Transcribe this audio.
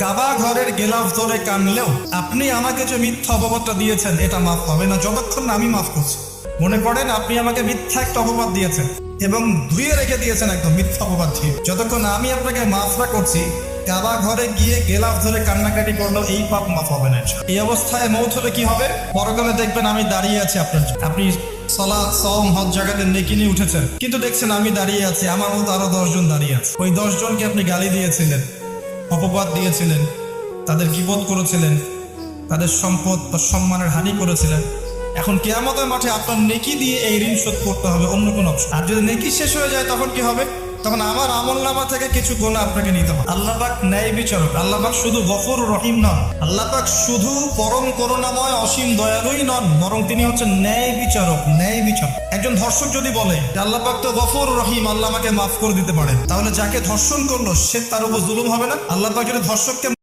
কাবা ঘরের গেলাফ ধরে কানলেও আপনি আমাকে যে মিথ্যা অপবাদটা দিয়েছেন এটা মাফ হবে না যতক্ষণ না আমি মাফ করছি। মনে করেন আপনি আমাকে মিথ্যা একটা অপবাদ দিয়েছেন এবং ধুয়ে রেখে দিয়েছেন একদম মিথ্যা অপবাদ দিয়ে, যতক্ষণ আমি আপনাকে মাফ না করছি কাবা ঘরে গিয়ে গেলাফ ধরে কান্নাকাটি করলেও এই পাপ মাফ হবে না। এই অবস্থায় মৌত হলে কি হবে? পরকালে দেখবেন আমি দাঁড়িয়ে আছি আপনার জন্য। আপনি সালাত সওম হজ জাকাতে নেকি নিয়ে উঠেছেন, কিন্তু দেখছেন আমি দাঁড়িয়ে আছি, আমার মতো আরো 10 জন দাঁড়িয়ে আছে। ওই 10 জনকে আপনি গালি দিয়েছিলেন, অপবাদ দিয়েছিলেন, তাদের গীবত করেছিলেন, তাদের সম্পদ বা সম্মানের হানি করেছিলেন। এখন কিয়ামতের মাঠে আপনার নেকি দিয়ে এই ঋণ শোধ করতে হবে, অন্য কোনো অপশন। আর যদি নেকি শেষ হয়ে যায় তখন কি হবে? তখন আমার আমলনামা থেকে কিছু গুনাহ আপনাকে নিতে হবে। আল্লাহ পাক ন্যায় বিচারক। আল্লাহ পাক শুধু গফুর রহিম নন, আল্লাহ পাক শুধু পরম করুণাময় অসীম দয়ালুই নন, বরং তিনি হচ্ছেন ন্যায় বিচারক। ন্যায় বিচারক। একজন ধর্ষক যদি বলে আল্লাহ পাক তো গফুর রহিম, আল্লাহ আমাকে মাফ করে দিতে পারেন, তাহলে যাকে ধর্ষণ করলো সে তার উপর জুলুম হবে না? আল্লাহ পাক যদি ধর্ষককে